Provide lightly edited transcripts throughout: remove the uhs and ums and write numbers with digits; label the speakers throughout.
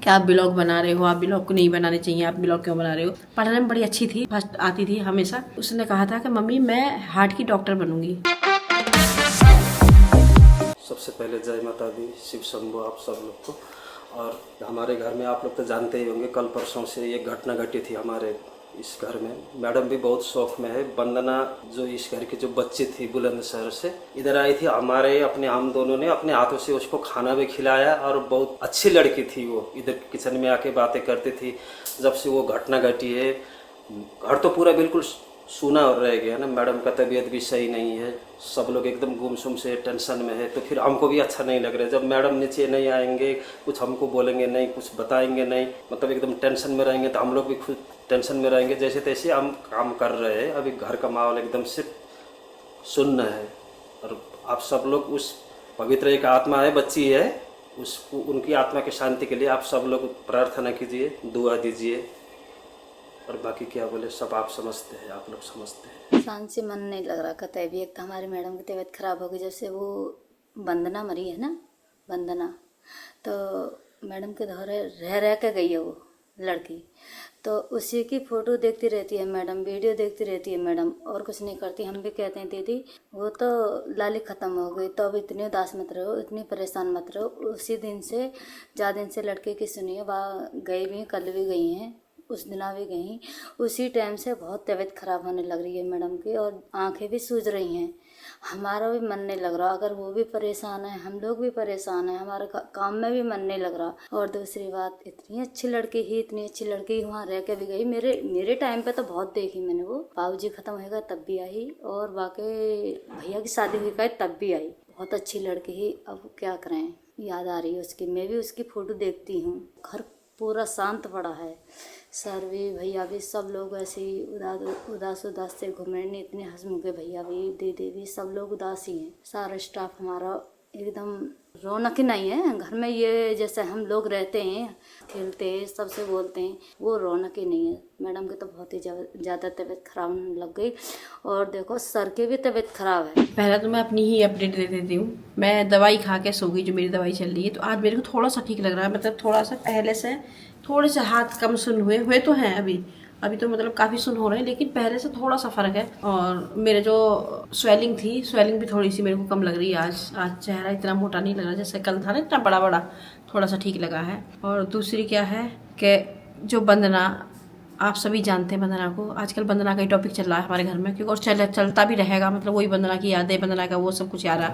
Speaker 1: कि आप ब्लॉग बना रहे हो, आप ब्लॉग को नहीं बनाने चाहिए, आप ब्लॉग क्यों बना रहे हो। पढ़ने में बड़ी अच्छी थी, फर्स्ट आती थी हमेशा। उसने कहा था कि मम्मी मैं हार्ट की डॉक्टर बनूंगी।
Speaker 2: सबसे पहले जय माता दी, शिव शंभू आप सब लोग को। और हमारे घर में आप लोग तो जानते ही होंगे, कल परसों से ये घटना घटी थी हमारे इस घर में। मैडम भी बहुत शौक में है। वंदना जो इस घर की जो बच्ची थी बुलंदशहर से इधर आई थी, हमारे अपने हम दोनों ने अपने हाथों से उसको खाना भी खिलाया। और बहुत अच्छी लड़की थी वो, इधर किचन में आके बातें करती थी। जब से वो घटना घटी है घर तो पूरा बिल्कुल सूना रह गया ना। मैडम का तबीयत भी सही नहीं है, सब लोग एकदम गुमसुम से टेंशन में है। तो फिर हमको भी अच्छा नहीं लग रहा है जब मैडम नीचे नहीं आएंगे, कुछ हमको बोलेंगे नहीं, कुछ बताएंगे नहीं, मतलब एकदम टेंशन में रहेंगे। तो हम लोग भी खुद टेंशन में रहेंगे। जैसे तैसे हम काम कर रहे हैं। अभी घर का माहौल एकदम से सुन्न है। और आप सब लोग उस पवित्र एक आत्मा है, बच्ची है, उसको उनकी आत्मा की शांति के लिए आप सब लोग प्रार्थना कीजिए, दुआ दीजिए। और बाकी क्या बोले, सब आप समझते हैं, आप लोग समझते हैं।
Speaker 3: शांत से मन नहीं लग रहा कतई भी। एक तो हमारी मैडम की तबीयत खराब हो गई जब से वो वंदना मरी है ना, वंदना, तो मैडम के दौरे रह रह के गई है वो लड़की। तो उसी की फ़ोटो देखती रहती है मैडम, वीडियो देखती रहती है मैडम, और कुछ नहीं करती। हम भी कहते हैं दीदी वो तो लाली ख़त्म हो गई, तो अब इतनी उदास मत रहो, इतनी परेशान मत रहो। उसी दिन से ज़्यादा दिन से लड़के की सुनिए, वहाँ गई भी, कल भी गई हैं, उस दिना भी गई। उसी टाइम से बहुत तबीयत ख़राब होने लग रही है मैडम की, और आंखें भी सूज रही हैं। हमारा भी मन नहीं लग रहा। अगर वो भी परेशान है, हम लोग भी परेशान हैं, हमारे काम में भी मन नहीं लग रहा। और दूसरी बात, इतनी अच्छी लड़की ही, इतनी अच्छी लड़की वहाँ रह के भी गई। मेरे टाइम पे तो बहुत देखी मैंने। वो बाबूजी ख़त्म हो गए तब भी आई, और बाकी भैया की शादी हुई गई तब भी आई। बहुत अच्छी लड़की ही। अब क्या करें, याद आ रही है उसकी। मैं भी उसकी फ़ोटो देखती हूँ। घर पूरा शांत पड़ा है। सर भी, भैया भी, सब लोग ऐसे ही उदास से घूमे। नहीं इतने हंसमुखे भैया भी, दीदी भी, सब लोग उदास ही हैं। सारा स्टाफ हमारा एकदम रौनक ही नहीं है घर में। ये जैसे हम लोग रहते हैं, खेलते हैं, सबसे बोलते हैं, वो रौनक ही नहीं है। मैडम की तो बहुत ही ज़्यादा तबीयत खराब होने लग गई। और देखो सर की भी तबीयत खराब है।
Speaker 1: पहले तो मैं अपनी ही अपडेट दे देती हूँ। मैं दवाई खा के सो गई, जो मेरी दवाई चल रही है। तो आज मेरे को थोड़ा सा ठीक लग रहा है, मतलब थोड़ा सा पहले से थोड़े से हाथ कम सुन हुए तो हैं अभी तो मतलब काफ़ी सुन हो रहे हैं, लेकिन पहले से थोड़ा सा फ़र्क है। और मेरे जो स्वेलिंग थी, स्वेलिंग भी थोड़ी सी मेरे को कम लग रही है आज चेहरा इतना मोटा नहीं लग रहा जैसे कल था ना, इतना बड़ा बड़ा, थोड़ा सा ठीक लगा है। और दूसरी क्या है कि जो वंदना, आप सभी जानते हैं वंदना को। आजकल वंदना का ही टॉपिक चल रहा है हमारे घर में, क्योंकि और चलता भी रहेगा। मतलब वही वंदना की यादें, वंदना का वो सब कुछ याद आ।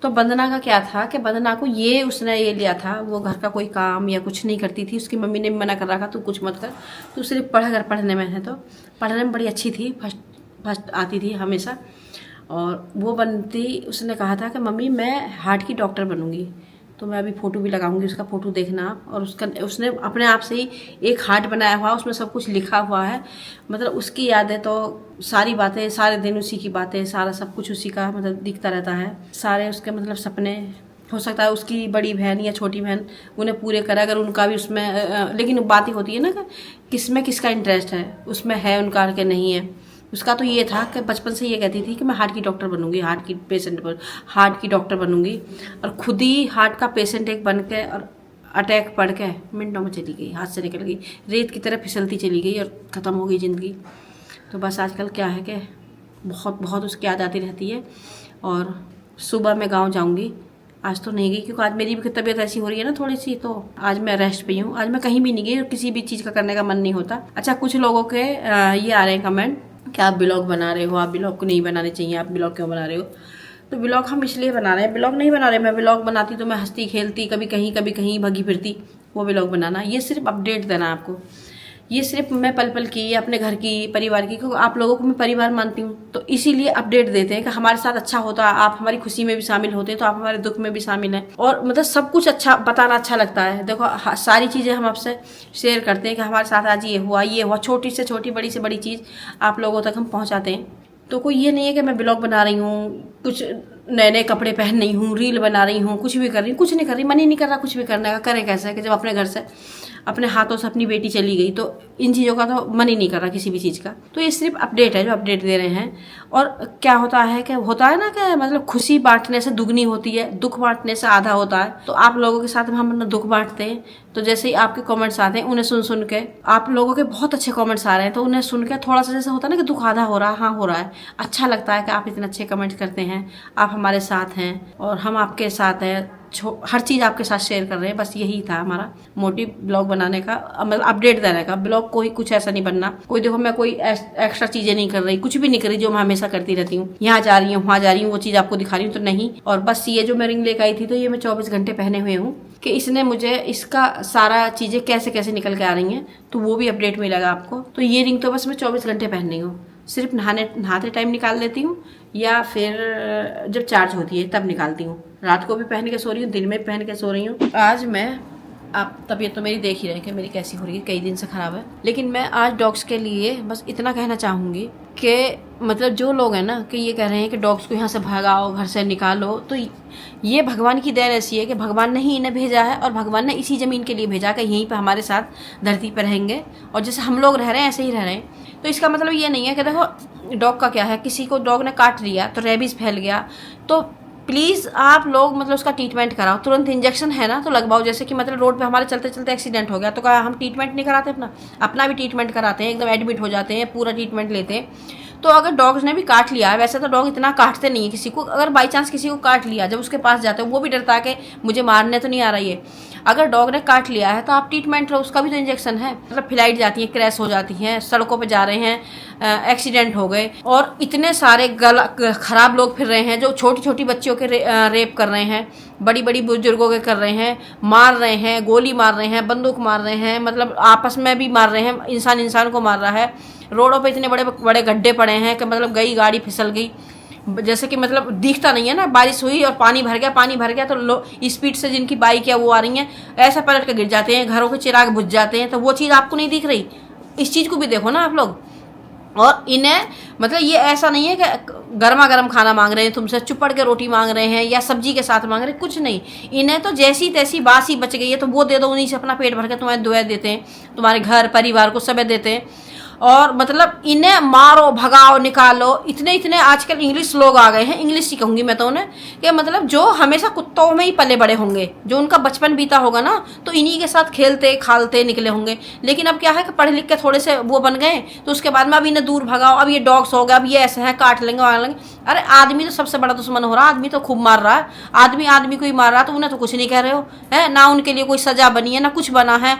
Speaker 1: तो वंदना का क्या था कि वंदना को उसने ये लिया था, वो घर का कोई काम या कुछ नहीं करती थी। उसकी मम्मी ने मना कर रखा तू कुछ मत कर, तू सिर्फ पढ़, अगर पढ़ने में है तो। पढ़ने में बड़ी अच्छी थी, फर्स्ट आती थी हमेशा। और वो उसने कहा था कि मम्मी मैं हार्ट की डॉक्टर बनूंगी। तो मैं अभी फ़ोटो भी लगाऊंगी, उसका फ़ोटो देखना आप। और उसने अपने आप से ही एक हार्ट बनाया हुआ, उसमें सब कुछ लिखा हुआ है। मतलब उसकी यादें तो सारी बातें, सारे दिन उसी की बातें, सारा सब कुछ उसी का मतलब दिखता रहता है। सारे उसके मतलब सपने, हो सकता है उसकी बड़ी बहन या छोटी बहन उन्हें पूरे करे, अगर उनका भी उसमें लेकिन बात ही होती है ना कि किसमें किसका इंटरेस्ट है, उसमें है उनका के नहीं है। उसका तो ये था कि बचपन से ये कहती थी कि मैं हार्ट की डॉक्टर बनूंगी, हार्ट की डॉक्टर बनूंगी। और खुद ही हार्ट का पेशेंट एक बन के, और अटैक पड़ के मिनटों में चली गई, हाथ से निकल गई, रेत की तरह फिसलती चली गई और ख़त्म हो गई ज़िंदगी। तो बस आजकल क्या है कि बहुत बहुत उसकी याद आती रहती है। और सुबह मैं गाँव जाऊँगी, आज तो नहीं गई क्योंकि आज मेरी भी तबीयत ऐसी हो रही है ना थोड़ी सी, तो आज मैं रेस्ट पे हूँ। आज मैं कहीं भी नहीं गई और किसी भी चीज़ का करने का मन नहीं होता। अच्छा, कुछ लोगों के ये आ रहे हैं कमेंट कि आप ब्लॉग बना रहे हो, आप ब्लॉग को नहीं बनाने चाहिए, आप ब्लॉग क्यों बना रहे हो। तो ब्लॉग हम इसलिए बना रहे हैं, ब्लॉग नहीं बना रहे। मैं ब्लॉग बनाती तो मैं हंसती खेलती, कभी कहीं भगी फिरती। वो ब्लॉग बनाना, ये सिर्फ अपडेट देना आपको। ये सिर्फ मैं पल पल की, अपने घर की, परिवार की, क्योंकि आप लोगों को मैं परिवार मानती हूँ, तो इसीलिए अपडेट देते हैं कि हमारे साथ अच्छा होता, आप हमारी खुशी में भी शामिल होते हैं तो आप हमारे दुख में भी शामिल हैं। और मतलब सब कुछ अच्छा बताना अच्छा लगता है। देखो सारी चीज़ें हम आपसे शेयर करते हैं कि हमारे साथ आज ये हुआ, छोटी से छोटी, बड़ी से बड़ी चीज़ आप लोगों तक हम पहुँचाते हैं। तो कोई ये नहीं है कि मैं ब्लॉग बना रही हूँ, कुछ नए नए कपड़े पहन रही हूँ, रील बना रही हूँ, कुछ भी कर रही हूँ, कुछ नहीं कर रही, मन ही नहीं कर रहा कुछ भी करने का। करें कैसे कि जब अपने घर से अपने हाथों से अपनी बेटी चली गई, तो इन चीज़ों का तो मन ही नहीं कर रहा किसी भी चीज़ का। तो ये सिर्फ अपडेट है जो अपडेट दे रहे हैं। और क्या होता है कि होता है ना कि मतलब खुशी बांटने से दुगनी होती है, दुख बांटने से आधा होता है। तो आप लोगों के साथ हम अपना दुख बांटते हैं, तो जैसे ही आपके कमेंट्स आते हैं उन्हें सुन के, आप लोगों के बहुत अच्छे कमेंट्स आ रहे हैं, तो उन्हें सुन के थोड़ा सा जैसे होता है ना कि दुख आधा हो रहा है, हाँ हो रहा है। अच्छा लगता है कि आप इतने अच्छे कमेंट करते हैं, आप हमारे साथ हैं और हम आपके साथ हैं, हर चीज़ आपके साथ शेयर कर रहे हैं। बस यही था हमारा मोटिव ब्लॉग बनाने का, मतलब अपडेट देने का। ब्लॉग कोई कुछ ऐसा नहीं बनना, कोई देखो मैं कोई एक्स्ट्रा चीज़ें नहीं कर रही, कुछ भी नहीं कर रही जो मैं हमेशा करती रहती हूँ, यहाँ जा रही हूँ वहाँ जा रही हूँ वो चीज़ आपको दिखा रही हूँ, तो नहीं। और बस ये जो मैं रिंग लेकर आई थी, तो ये मैं 24 घंटे पहने हुए हूँ कि इसने मुझे इसका सारा चीज़ें कैसे कैसे निकल के आ रही हैं, तो वो भी अपडेट मिलेगा आपको। तो ये रिंग तो बस मैं 24 घंटे पहन रही हूँ, सिर्फ नहाते टाइम निकाल लेती हूँ या फिर जब चार्ज होती है तब निकालती हूँ। रात को भी पहन के सो रही हूँ, दिन में भी पहन के सो रही हूँ। आज मैं, आप तबीयत तो मेरी देख ही रहे हैं कि मेरी कैसी हो रही है, कई दिन से ख़राब है। लेकिन मैं आज डॉग्स के लिए बस इतना कहना चाहूँगी कि मतलब जो लोग हैं ना कि ये कह रहे हैं कि डॉग्स को यहाँ से भगाओ, घर से निकालो, तो ये भगवान की देन ऐसी है कि भगवान ने ही इन्हें भेजा है और भगवान ने इसी ज़मीन के लिए भेजा कि यहीं पर हमारे साथ धरती पर रहेंगे और जैसे हम लोग रह रहे हैं ऐसे ही रह रहे हैं। तो इसका मतलब ये नहीं है कि देखो डॉग का क्या है, किसी को डॉग ने काट लिया तो रेबीज़ फैल गया, तो प्लीज़ आप लोग मतलब उसका ट्रीटमेंट कराओ, तुरंत इंजेक्शन है ना तो लगवाओ। जैसे कि मतलब रोड पे हमारे चलते चलते एक्सीडेंट हो गया, तो क्या हम ट्रीटमेंट नहीं कराते, अपना भी ट्रीटमेंट कराते हैं, एकदम एडमिट हो जाते हैं, पूरा ट्रीटमेंट लेते हैं। तो अगर डॉग्स ने भी काट लिया है, वैसे तो डॉग इतना काटते नहीं है किसी को, अगर बाई चांस किसी को काट लिया, जब उसके पास जाते हैं वो भी डरता है कि मुझे मारने तो नहीं आ रही है। अगर डॉग ने काट लिया है तो आप ट्रीटमेंट लो, उसका भी तो इंजेक्शन है। मतलब फ्लाइट जाती है, क्रैश हो जाती हैं, सड़कों पे जा रहे हैं, एक्सीडेंट हो गए, और इतने सारे खराब लोग फिर रहे हैं जो छोटी छोटी बच्चियों के रेप कर रहे हैं, बड़ी बड़ी बुजुर्गों के कर रहे हैं, मार रहे हैं, गोली मार रहे हैं, बंदूक मार रहे हैं, मतलब आपस में भी मार रहे हैं, इंसान इंसान को मार रहा है। रोडों पे इतने बड़े बड़े गड्ढे पड़े हैं कि मतलब गई गाड़ी फिसल गई, जैसे कि मतलब दिखता नहीं है ना, बारिश हुई और पानी भर गया तो स्पीड से जिनकी बाइक है वो आ रही हैं, ऐसा पलट के गिर जाते हैं, घरों के चिराग बुझ जाते हैं। तो वो चीज़ आपको नहीं दिख रही, इस चीज़ को भी देखो ना आप लोग। और इन्हें मतलब ये ऐसा नहीं है कि गर्मा गर्म खाना मांग रहे हैं तुमसे, चुपड़ के रोटी मांग रहे हैं या सब्जी के साथ मांग रहे हैं, कुछ नहीं। इन्हें तो जैसी तैसी बासी बच गई है तो वो दे दो, उन्हीं से अपना पेट भर के तुम्हें दुआ देते हैं, तुम्हारे घर परिवार को सब देते हैं। और मतलब इन्हें मारो भगाओ निकालो, इतने आजकल इंग्लिश लोग आ गए हैं, इंग्लिश ही कहूँगी मैं तो उन्हें, कि मतलब जो हमेशा कुत्तों में ही पले बड़े होंगे, जो उनका बचपन बीता होगा ना तो इन्हीं के साथ खेलते खालते निकले होंगे। लेकिन अब क्या है कि पढ़े लिख के थोड़े से वो बन गए, तो उसके बाद में अब इन्हें दूर भगाओ, अब ये डॉग्स हो गए, अब ये ऐसे हैं काट लेंगे वाट लेंगे। अरे आदमी तो सबसे बड़ा दुश्मन हो रहा है, आदमी तो खूब मार रहा है, आदमी को ही मार रहा है, तो उन्हें तो कुछ नहीं कह रहे हो है ना, उनके लिए कोई सजा बनी है ना कुछ बना है।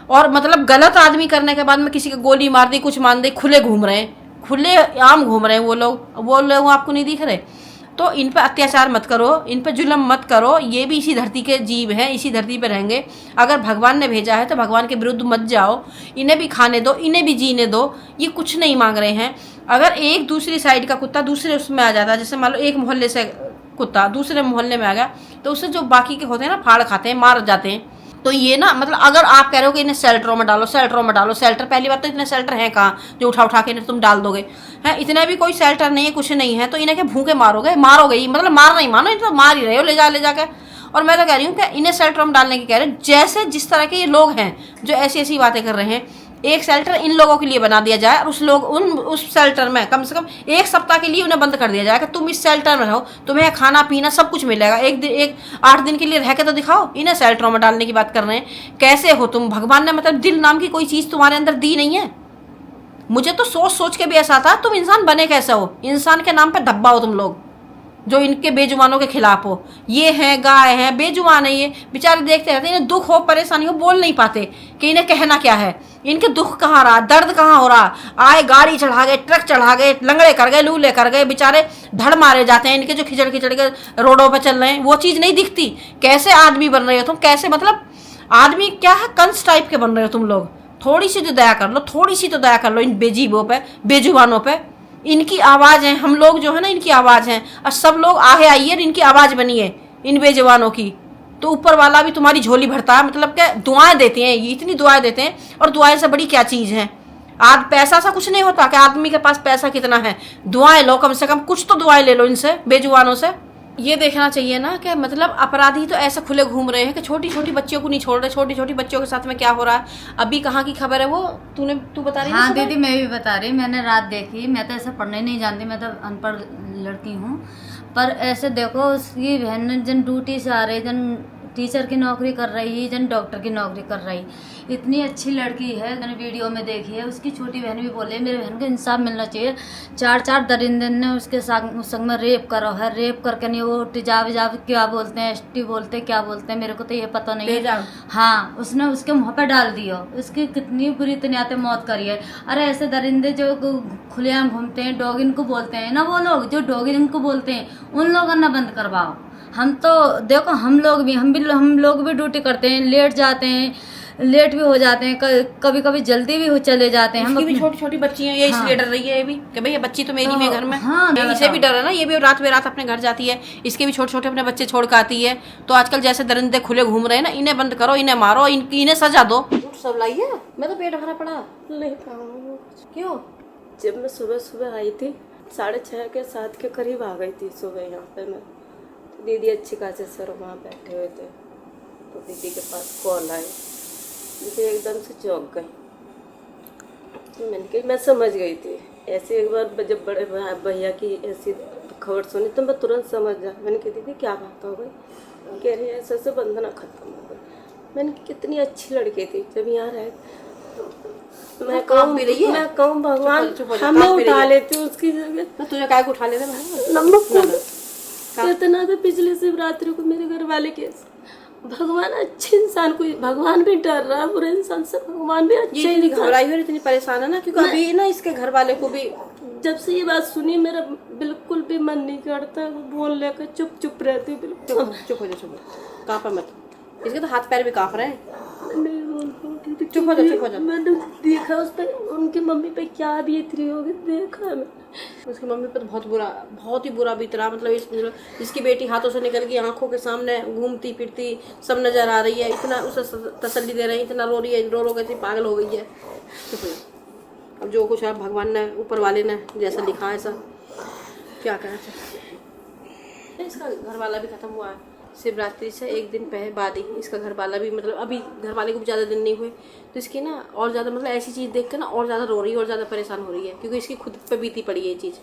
Speaker 1: और मतलब गलत आदमी करने के बाद में किसी को गोली मार दी, कुछ मान दी, खुले घूम रहे हैं, खुले आम घूम रहे हैं वो लोग आपको नहीं दिख रहे। तो इन पर अत्याचार मत करो, इन पर जुल्म मत करो, ये भी इसी धरती के जीव हैं, इसी धरती पर रहेंगे। अगर भगवान ने भेजा है तो भगवान के विरुद्ध मत जाओ, इन्हें भी खाने दो, इन्हें भी जीने दो, ये कुछ नहीं मांग रहे हैं। अगर एक दूसरी साइड का कुत्ता दूसरे उसमें आ जाता है, जैसे मान लो एक मोहल्ले से कुत्ता दूसरे मोहल्ले में आ गया, तो उससे जो बाकी के होते हैं ना फाड़ खाते हैं, मार जाते हैं। तो ये ना मतलब अगर आप कह रहे हो कि इन्हें शेल्टरों में डालो, शेल्टर, पहली बात तो इतने शेल्टर हैं कहाँ जो उठा के इन्हें तुम डाल दोगे, हैं इतने भी कोई शेल्टर नहीं है, कुछ नहीं है, तो इन्हें क्या भूखे मारोगे ही, मतलब मार नहीं मानो, इन्हें तो मार ही रहे हो ले जाके। और मैं तो कह रही हूँ कि इन्हें शेल्टरों में डालने की कह रहे हैं, जैसे जिस तरह के ये लोग हैं जो ऐसी बातें कर रहे हैं, एक शेल्टर इन लोगों के लिए बना दिया जाए और उस शेल्टर में कम से कम एक सप्ताह के लिए उन्हें बंद कर दिया जाए कि तुम इस शेल्टर में रहो, तुम्हें खाना पीना सब कुछ मिलेगा, एक 8 दिन के लिए रह के तो दिखाओ। इन्हें शेल्टरों में डालने की बात कर रहे हैं, कैसे हो तुम? भगवान ने मतलब दिल नाम की कोई चीज़ तुम्हारे अंदर दी नहीं है। मुझे तो सोच के भी ऐसा था तुम इंसान बने कैसे हो, इंसान के नाम पर धब्बा हो तुम लोग जो इनके बेजुबानों के खिलाफ हो। ये हैं गाय हैं, बेजुबान है, ये बेचारे देखते रहते हैं, इन्हें दुख हो परेशानी हो बोल नहीं पाते कि इन्हें कहना क्या है, इनके दुख कहाँ रहा, दर्द कहाँ हो रहा। आए गाड़ी चढ़ा गए, ट्रक चढ़ा गए, लंगड़े कर गए, लूले कर गए, बेचारे धड़ मारे जाते हैं, इनके जो खिचड़ के रोडों पर चल रहे हैं वो चीज़ नहीं दिखती। कैसे आदमी बन रहे हो तुम, कैसे मतलब आदमी क्या है, कंस टाइप के बन रहे हो तुम लोग। थोड़ी सी तो दया कर लो इन बेजीबों पे, बेजुबानों पे। इनकी आवाज़ है, हम लोग जो है ना इनकी आवाज़ हैं, और सब लोग आगे आइए इनकी आवाज़ बनिए इन बेजुबानों की। तो ऊपर वाला भी तुम्हारी झोली भरता है, मतलब क्या दुआएं देते हैं, ये इतनी दुआएं देते हैं, और दुआएं से बड़ी क्या चीज़ है। आज पैसा सा कुछ नहीं होता कि आदमी के पास पैसा कितना है, दुआएं लो, कम से कम कुछ तो दुआएं ले लो इनसे बेजुबानों से। ये देखना चाहिए ना कि मतलब अपराधी तो ऐसे खुले घूम रहे हैं कि छोटी छोटी बच्चियों को नहीं छोड़ रहे, छोटी छोटी बच्चियों के साथ में क्या हो रहा है। अभी कहाँ की खबर है वो, तू बता रही है?
Speaker 3: हाँ दीदी मैं भी बता रही, मैंने रात देखी। मैं तो ऐसे पढ़ने नहीं जानती, मैं तो अनपढ़ लड़की हूँ। पर ऐसे देखो उसकी बहन जन ड्यूटी से आ रही, जन टीचर की नौकरी कर रही, जन डॉक्टर की नौकरी कर रही, इतनी अच्छी लड़की है। मैंने वीडियो में देखी है। उसकी छोटी बहन भी बोले मेरी बहन को इंसाफ मिलना चाहिए। चार दरिंदे ने उसके संग में रेप करो है, रेप करके नहीं वो टिजाब क्या बोलते हैं, एसटी बोलते हैं, क्या बोलते हैं मेरे को तो ये पता नहीं है। हाँ उसने उसके मुँह पे डाल दिया। उसकी कितनी बुरी तनियाते मौत करी है। अरे ऐसे दरिंदे जो खुलेआम घूमते हैं, डॉगिन को बोलते हैं ना, वो लोग जो डॉगिन को बोलते हैं उन लोगों ने बंद करवाओ। हम तो देखो हम लोग भी ड्यूटी करते हैं, लेट जाते हैं, लेट भी हो जाते हैं, कभी कभी जल्दी भी हो चले जाते हैं।
Speaker 1: इसकी भी छोटी छोटी बच्ची हैं, ये
Speaker 3: हाँ।
Speaker 1: इसलिए डर रही है ये भी कि भाई ये बच्ची तो मेरी में घर में।
Speaker 3: हाँ,
Speaker 1: इसे भी डर है ना, ये भी रात बेरात अपने घर जाती है। इसके भी छोटे छोटे अपने बच्चे छोड़ के आती है। तो आजकल जैसे दरिंदे खुले घूम रहे हैं ना, इन्हें बंद करो, इन्हें मारो, इन्हें सजा दो। सब लाई है, मैं तो पेट भरा पड़ा
Speaker 4: नहीं खाऊंगी।
Speaker 1: क्यों?
Speaker 4: जब मैं सुबह सुबह आई थी 6:30 के 7 के करीब आ गई थी सुबह यहाँ पे मैं। तो दीदी अच्छी खासे सर वहाँ बैठे हुए थे, तो दीदी के पास कॉल आई। दीदी एकदम से चौंक गई। तो मैंने कही, मैं समझ गई थी ऐसे। एक बार जब बड़े भैया की ऐसी खबर सुनी तो मैं तुरंत समझ जा। मैंने कही दीदी क्या बात हो गई? कह रही है ऐसे ऐसे बंधना खत्म हो गई। मैंने कहा कितनी अच्छी लड़की थी जब यहाँ रहे। मैं कहूँ भगवान हमें उठा लेती हूँ उसकी जगह।
Speaker 1: तुझे काय को उठा लेते
Speaker 4: नमक कितना था पिछले शिवरात्रि को मेरे घर वाले के। भगवान अच्छे इंसान को, भगवान भी डर रहा है बुरे इंसान से, भगवान भी अच्छे
Speaker 1: इतनी घबराई हुई, इतनी परेशान है ना, क्योंकि अभी ना इसके घर वाले को भी
Speaker 4: जब से ये बात सुनी मेरा बिल्कुल भी मन नहीं करता बोल लेकर चुप रहती हूँ बिल्कुल।
Speaker 1: चुप हो जा, कांपा मत। इसके तो हाथ पैर भी कांप रहे हैं।
Speaker 4: चुप हो जा। मैंने देखा उस पर उनकी मम्मी पे क्या बीत रही होगी, देखा मैं।
Speaker 1: उसकी मम्मी पे तो बहुत ही बुरा बीत रहा। मतलब इसकी बेटी हाथों से निकल गई, आंखों के सामने घूमती फिरती सब नजर आ रही है। इतना उसे तसल्ली दे रहे हैं, इतना रो रही है, रो के इतनी पागल हो गई है। चुप हो जा। अब जो कुछ है भगवान ने, ऊपर वाले ने जैसा लिखा है ऐसा क्या कहना चाहिए। इसका घर वाला भी खत्म हुआ है शिवरात्रि से एक दिन पहले बाद ही। इसका घर वाला भी मतलब अभी घर वाले को भी ज़्यादा दिन नहीं हुए, तो इसकी ना और ज़्यादा मतलब ऐसी चीज़ देख कर ना और ज़्यादा रो रही है और ज़्यादा परेशान हो रही है, क्योंकि इसकी खुद पे बीती पड़ी है ये चीज़।